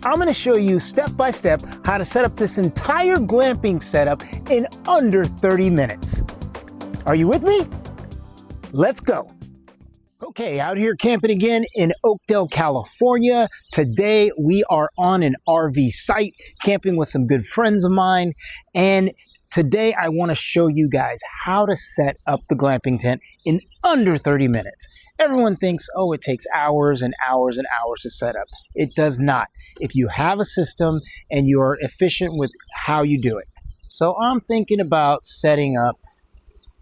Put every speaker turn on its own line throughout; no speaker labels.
I'm gonna show you step by step how to set up this entire glamping setup in under 30 minutes. Are you with me? Let's go. Okay, out here camping again in Oakdale, California. Today we are on an RV site, camping with some good friends of mine. And today I wanna show you guys how to set up the glamping tent in under 30 minutes. Everyone thinks, oh, it takes hours and hours and hours to set up. It does not. If you have a system and you're efficient with how you do it. So I'm thinking about setting up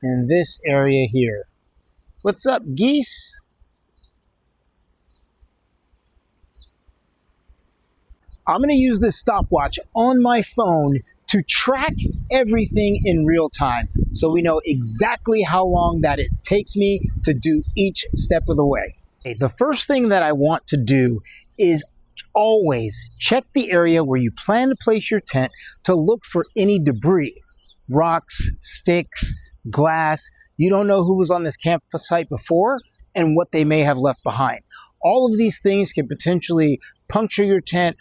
in this area here. What's up, geese? I'm going to use this stopwatch on my phone to track everything in real time so we know exactly how long that it takes me to do each step of the way. Okay, the first thing that I want to do is always check the area where you plan to place your tent to look for any debris, rocks, sticks, glass. You don't know who was on this campsite before and what they may have left behind. All of these things can potentially puncture your tent,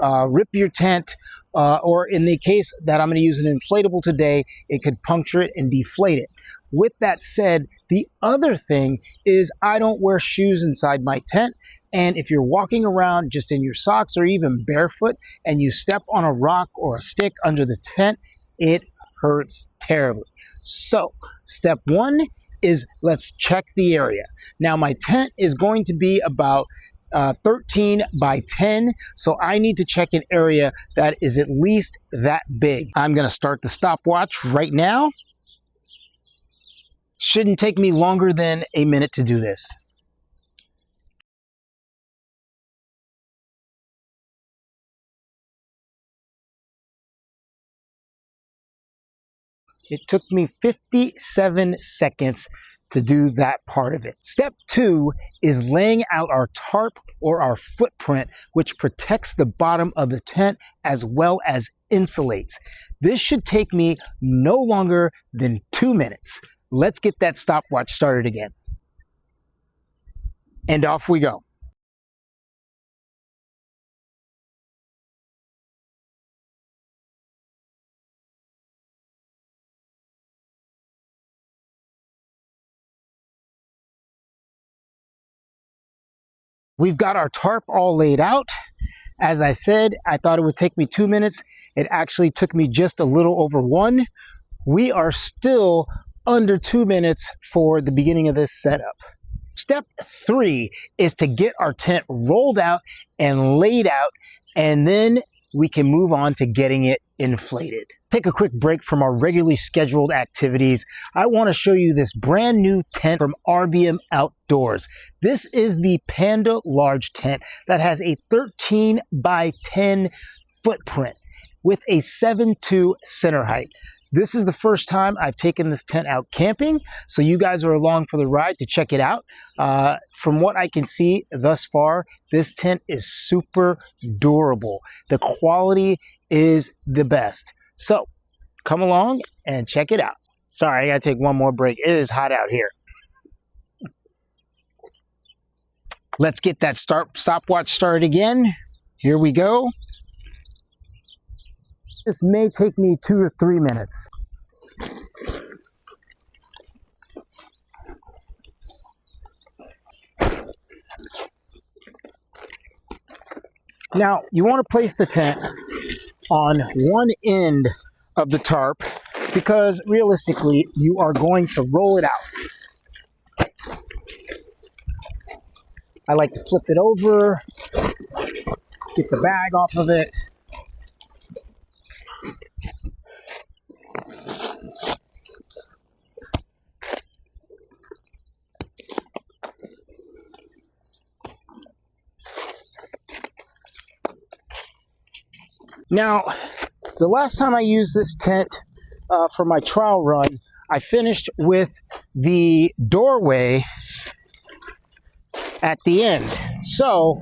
rip your tent, or in the case that I'm going to use an inflatable today, it could puncture it and deflate it. With that said, the other thing is I don't wear shoes inside my tent. And if you're walking around just in your socks or even barefoot and you step on a rock or a stick under the tent, it hurts terribly. So step one is let's check the area. Now my tent is going to be about 13 by 10, so I need to check an area that is at least that big. I'm going to start the stopwatch right now. Shouldn't take me longer than a minute to do this. It took me 57 seconds to do that part of it. Step two is laying out our tarp or our footprint, which protects the bottom of the tent as well as insulates. This should take me no longer than 2 minutes. Let's get that stopwatch started again. And off we go. We've got our tarp all laid out. As I said, I thought it would take me 2 minutes. It actually took me just a little over 1. We are still under 2 minutes for the beginning of this setup. Step 3 is to get our tent rolled out and laid out, and then we can move on to getting it inflated. Take a quick break from our regularly scheduled activities. I want to show you this brand new tent from RBM Outdoors. This is the Panda Large tent that has a 13 by 10 footprint with a 7'2" center height. This is the first time I've taken this tent out camping, so you guys are along for the ride to check it out. From what I can see thus far, this tent is super durable. The quality is the best. So come along and check it out. Sorry, I gotta take one more break. It is hot out here. Let's get that stopwatch started again. Here we go. This may take me 2 or 3 minutes. Now, you want to place the tent on one end of the tarp because realistically, you are going to roll it out. I like to flip it over, get the bag off of it. Now, the last time I used this tent for my trial run, I finished with the doorway at the end. So,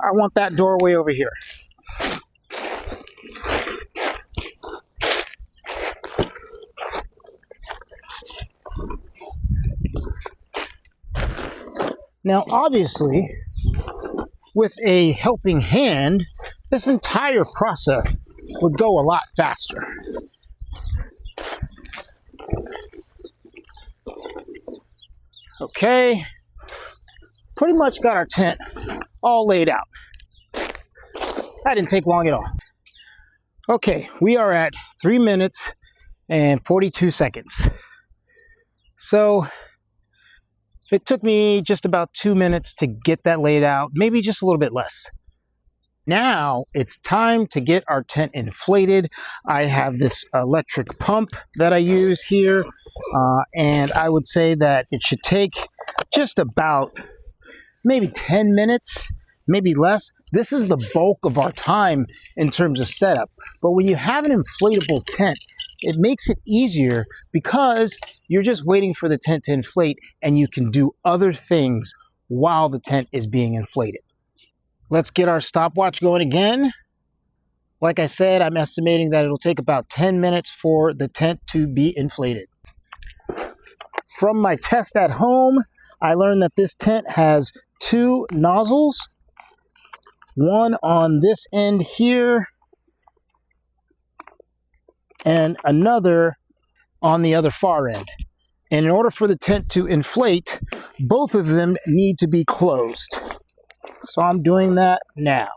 I want that doorway over here. Now, obviously, with a helping hand, this entire process would go a lot faster. Okay, pretty much got our tent all laid out. That didn't take long at all. Okay, we are at 3 minutes and 42 seconds. So it took me just about 2 minutes to get that laid out, maybe just a little bit less. Now it's time to get our tent inflated. I have this electric pump that I use here, and I would say that it should take just about maybe 10 minutes, maybe less. This is the bulk of our time in terms of setup. But when you have an inflatable tent, it makes it easier because you're just waiting for the tent to inflate and you can do other things while the tent is being inflated. Let's get our stopwatch going again. Like I said, I'm estimating that it'll take about 10 minutes for the tent to be inflated. From my test at home, I learned that this tent has 2 nozzles, one on this end here and another on the other far end. And in order for the tent to inflate, both of them need to be closed. So I'm doing that now.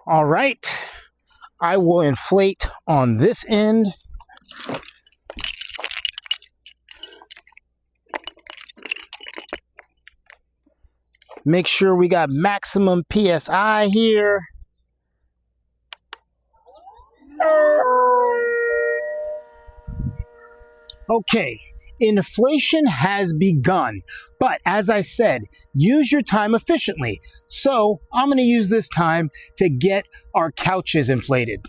All right, I will inflate on this end. Make sure we got maximum PSI here. Okay, inflation has begun, but as I said, use your time efficiently. So I'm going to use this time to get our couches inflated.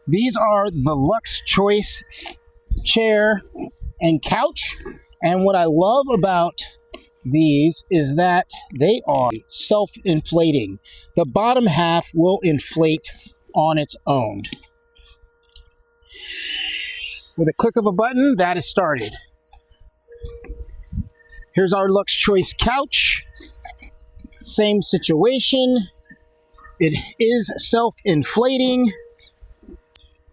These are the Lux Choice chair and couch, and what I love about these is that they are self-inflating. The bottom half will inflate on its own. With a click of a button, that is started. Here's our Lux Choice couch. Same situation. It is self-inflating.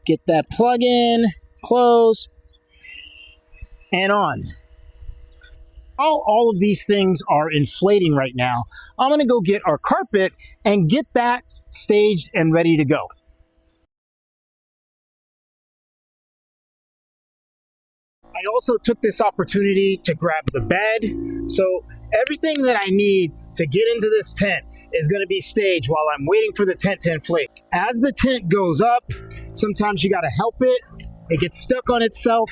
Get that plug in, close, and on. All of these things are inflating right now. I'm gonna go get our carpet and get that staged and ready to go. I also took this opportunity to grab the bed. So everything that I need to get into this tent is gonna be staged while I'm waiting for the tent to inflate. As the tent goes up, sometimes you gotta help it. It gets stuck on itself.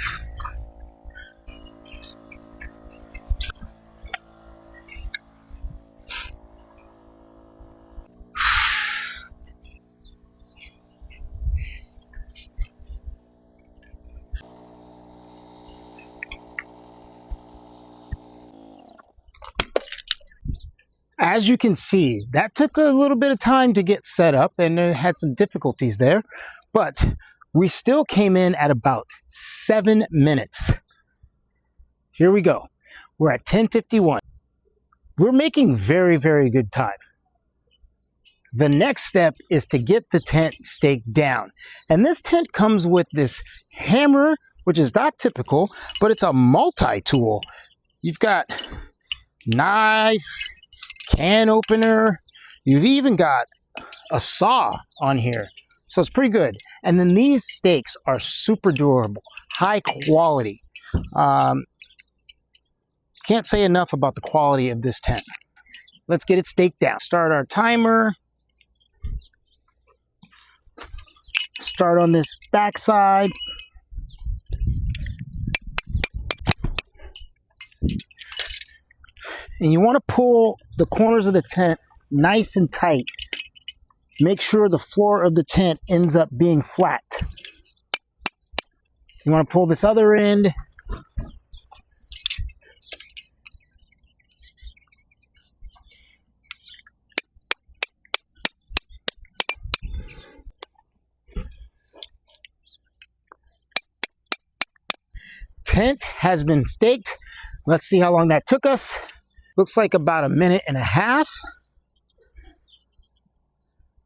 As you can see, that took a little bit of time to get set up and it had some difficulties there, but we still came in at about 7 minutes. Here we go. We're at 10:51. We're making very, very good time. The next step is to get the tent staked down. And this tent comes with this hammer, which is not typical, but it's a multi-tool. You've got knife, can opener, you've even got a saw on here. So it's pretty good. And then these stakes are super durable, high quality. Can't say enough about the quality of this tent. Let's get it staked down. Start our timer. Start on this back side. And you want to pull the corners of the tent nice and tight. Make sure the floor of the tent ends up being flat. You want to pull this other end. tent has been staked. Let's see how long that took us. Looks like about 1.5 minutes.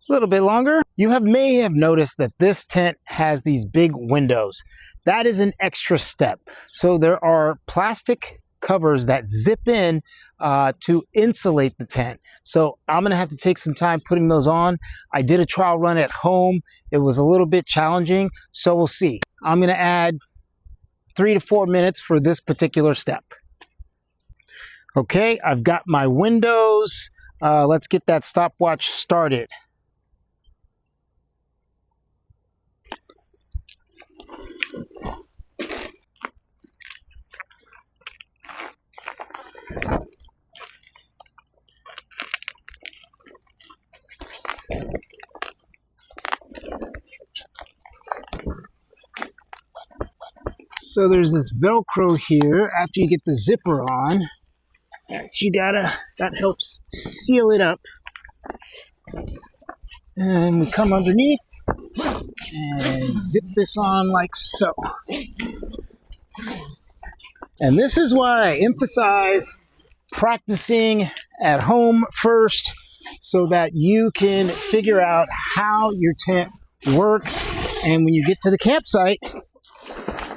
A little bit longer. You may have noticed that this tent has these big windows. That is an extra step. So there are plastic covers that zip in to insulate the tent. So I'm gonna have to take some time putting those on. I did a trial run at home. It was a little bit challenging, so we'll see. I'm gonna add 3 to 4 minutes for this particular step. Okay, I've got my windows. Let's get that stopwatch started. So there's this Velcro here after you get the zipper on that helps seal it up. And we come underneath and zip this on like so. And this is why I emphasize practicing at home first so that you can figure out how your tent works. And when you get to the campsite,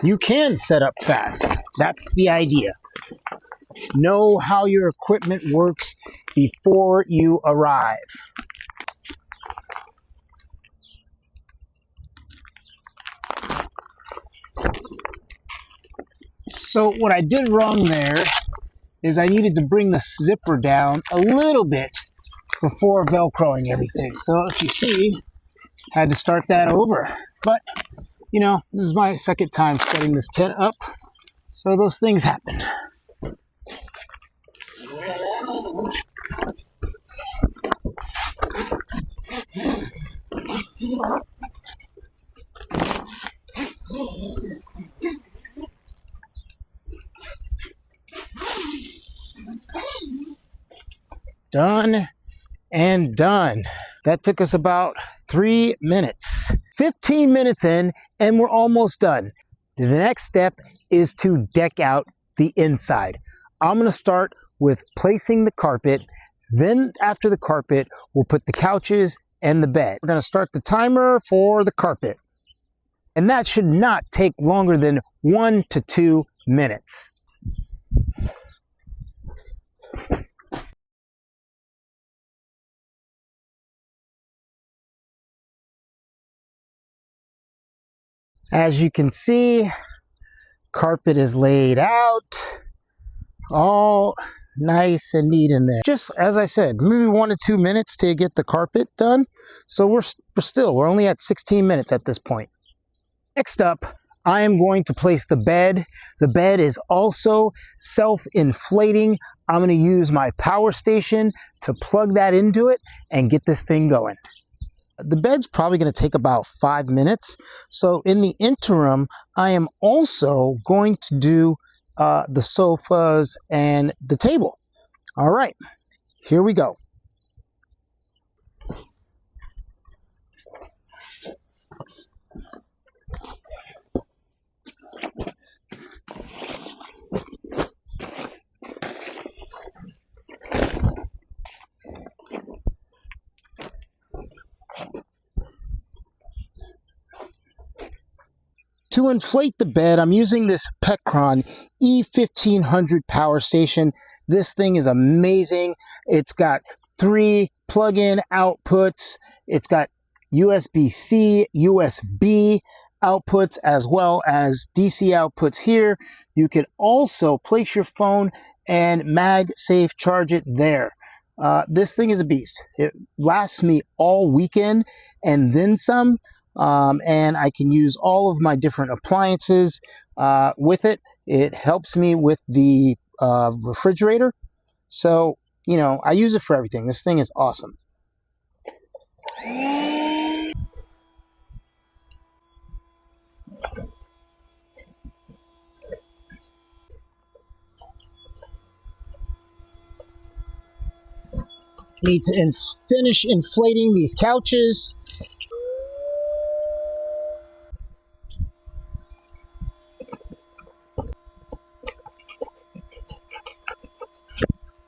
you can set up fast. That's the idea. Know how your equipment works before you arrive. So what I did wrong there is I needed to bring the zipper down a little bit before Velcroing everything. So if you see, had to start that over. But, you know, this is my second time setting this tent up, so those things happen. Done and done. That took us about 3 minutes. 15 minutes in and we're almost done. The next step is to deck out the inside. I'm going to start with placing the carpet. Then after the carpet, we'll put the couches and the bed. We're going to start the timer for the carpet. And that should not take longer than 1 to 2 minutes. As you can see, carpet is laid out, all nice and neat in there. Just as I said, maybe 1 to 2 minutes to get the carpet done. So we're only at 16 minutes at this point. Next up, I am going to place the bed. The bed is also self-inflating. I'm going to use my power station to plug that into it and get this thing going. The bed's probably going to take about 5 minutes. So in the interim, I am also going to do the sofas and the table. All right, here we go. To inflate the bed, I'm using this Pecron E1500 power station. This thing is amazing. It's got 3 plug-in outputs. It's got USB-C, USB outputs, as well as DC outputs here. You can also place your phone and MagSafe charge it there. This thing is a beast. It lasts me all weekend and then some. And I can use all of my different appliances with it. It helps me with the refrigerator. So, you know, I use it for everything. This thing is awesome. Need to finish inflating these couches.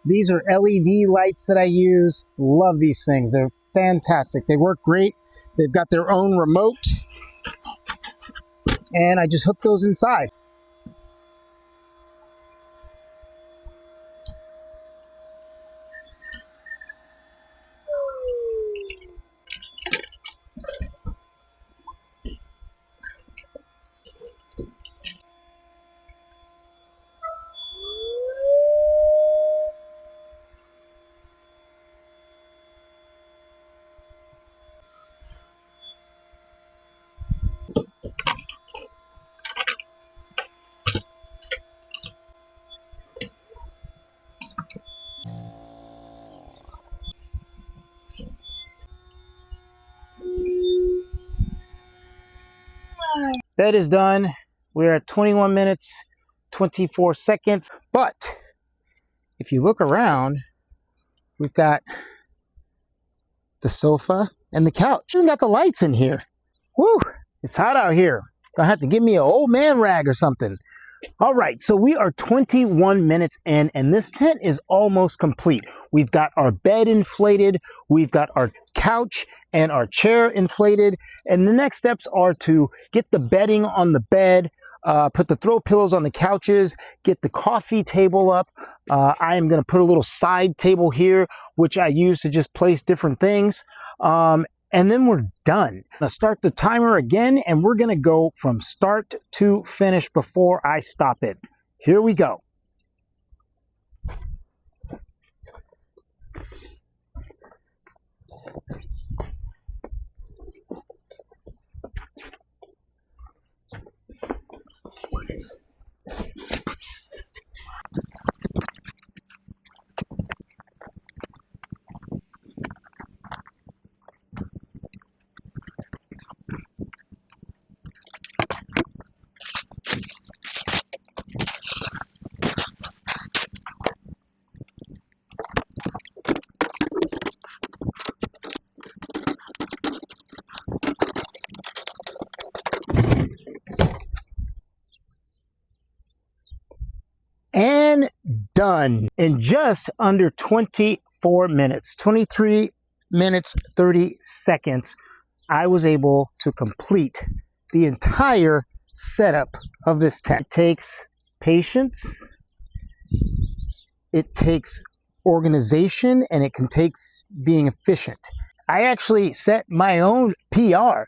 These are LED lights that I use. Love these things. They're fantastic. They work great. They've got their own remote. And I just hook those inside. Bed is done. We're at 21 minutes, 24 seconds. But if you look around, we've got the sofa and the couch. Even got the lights in here. Woo! It's hot out here. Gonna have to give me an old man rag or something. All right, so we are 21 minutes in, and this tent is almost complete. We've got our bed inflated, we've got our couch and our chair inflated, and the next steps are to get the bedding on the bed, put the throw pillows on the couches, get the coffee table up. I am going to put a little side table here, which I use to just place different things. And then we're done. I'm gonna start the timer again, and we're gonna go from start to finish before I stop it. Here we go. And done in just under 24 minutes, 23 minutes, 30 seconds. I was able to complete the entire setup of this tent. It takes patience, it takes organization, and it can take being efficient. I actually set my own PR.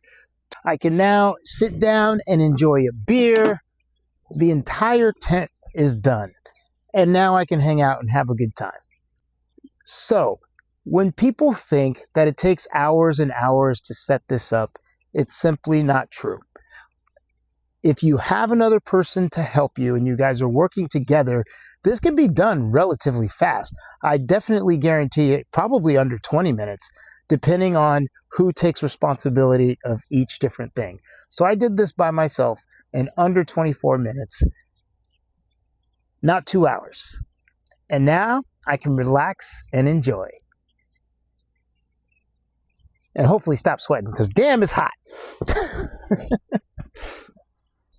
I can now sit down and enjoy a beer. The entire tent is done. And now I can hang out and have a good time. So, when people think that it takes hours and hours to set this up, it's simply not true. If you have another person to help you and you guys are working together, this can be done relatively fast. I definitely guarantee it, probably under 20 minutes, depending on who takes responsibility of each different thing. So I did this by myself in under 24 minutes. Not 2 hours. And now I can relax and enjoy. And hopefully stop sweating, because damn, it's hot.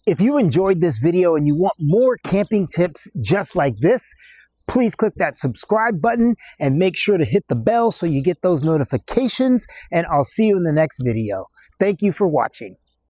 If you enjoyed this video and you want more camping tips just like this, please click that subscribe button and make sure to hit the bell so you get those notifications, and I'll see you in the next video. Thank you for watching.